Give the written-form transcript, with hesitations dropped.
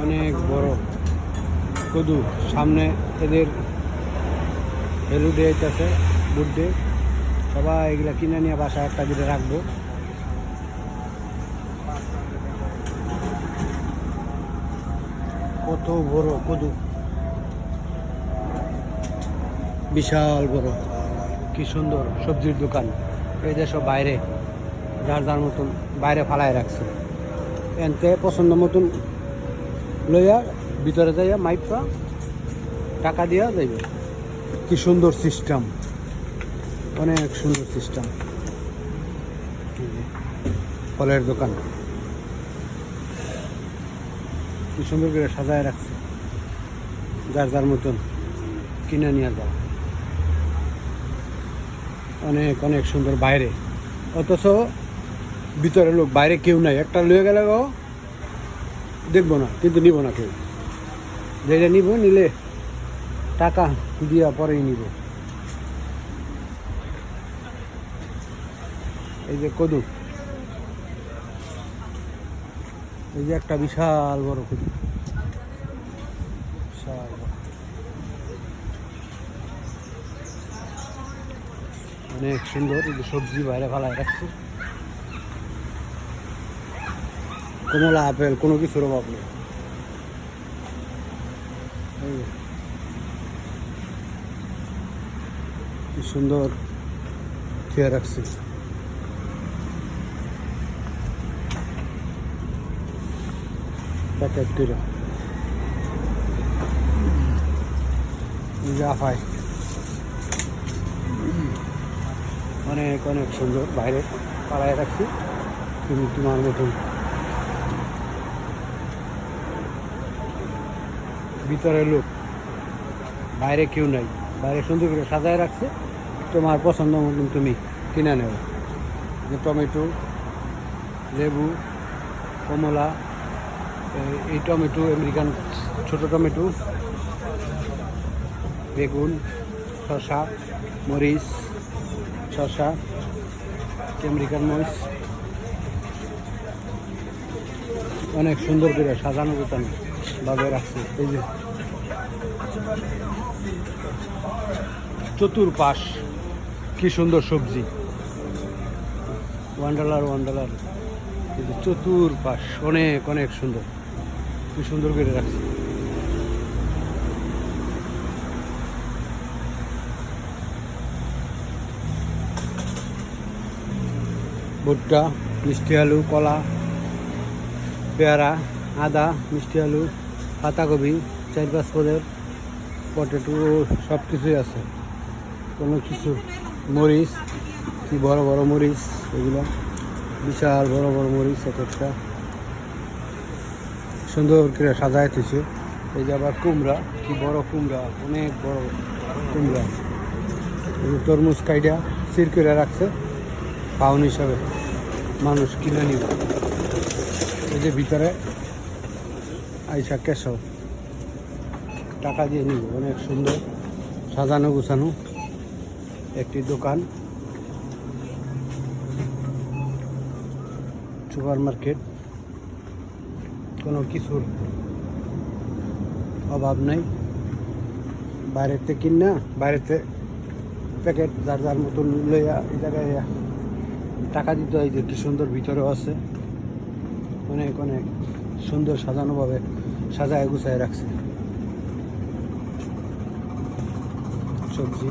অনেক বড় কদু, সামনে এদের হেলু ডে আছে, বুট ডে। সবাই এগুলা কিনে নিয়ে বাসায় একটা দিনে রাখবো। কত বড় কদু, বিশাল বড়, কি সুন্দর সবজির দোকান। এই যে সব বাইরে যার যার মতন বাইরে ফালায় রাখছে, এনতে পছন্দ মতন লইয়া ভিতরে যাইয়া মাইপা টাকা দিয়া যাইবে। কি সুন্দর সিস্টেম, অনেক সুন্দর সিস্টেম। ফলের দোকান কি সুন্দর করে সাজায় রাখছে, যার যার মতন কিনে নিয়ে যাও। অনেক অনেক সুন্দর বাইরে, অথচ ভিতরে লোক, বাইরে কেউ নাই। একটা লয়ে গেলে দেখবো না, কিন্তু নিব না কেউ। যেটা নিব, নিলে টাকা দিয়া পরেই নিব। এই যে কদু, এই যে একটা বিশাল বড় কদু, বিশাল বড়। অনেক সুন্দর। এই যে সবজি বাইরে ফালায় রাখছে, কমলা, আপেল, কোনো কিছুর অভাব নেই। কি সুন্দর খেয়ে রাখছে। প্যাকেট করে আফায় অনেক অনেক সুন্দর বাইরে পাড়ায় রাখছি। তুমি তোমার মতন ভিতরে লোক, বাইরে কেউ নাই। বাইরে সুন্দর করে সাজায় রাখছে, তোমার পছন্দ মতন তুমি কিনে নেবে। যে টমেটো, লেবু, কমলা, এই টমেটো আমেরিকান ছোটো টমেটো, বেগুন, শসা, মরিচ, শসা, আমেরিকান মরিচ। অনেক সুন্দর করে সাজানো গোছানো ভাবে রাখছে। এই যে চতুর্পাশ কি সুন্দর সবজি, ওয়ান্ডারলার ওয়ান্ডারলার। এই যে চতুর্পাশ অনেক অনেক সুন্দর, কি সুন্দর করে রাখছে। ভুট্টা, মিষ্টি আলু, কলা, পেয়ারা, আদা, মিষ্টি আলু, পাতাকপি, 4-5 পদের পটেটো, সব কিছুই আছে। কোনো কিছু, মরিচ, কি বড় বড় মরিচ, এগুলো বিশাল বড় বড় মরিচ। একটা সুন্দর করে সাজায় দিছে। এই যে আবার কুমড়া, কি বড় কুমড়া, অনেক বড় কুমড়া। তরমুজ কাইডা সির করে রাখছে, পাউন হিসাবে মানুষ কিনে নিব। এই যে ভিতরে আইসা কেশব টাকা দিয়ে নিব। অনেক সুন্দর সাজানো গুছানো একটি দোকান, সুপার মার্কেট। কোনো কিছুর অভাব নেই। বাইরেতে কিনা, বাইরেতে প্যাকেট যার যার মতন লইয়া এই জায়গায় টাকা দিতে হয়। যে কি সুন্দর ভিতরেও আছে, অনেক অনেক সুন্দর সাজানোভাবে সাজায় গুছায় রাখছে সবজি।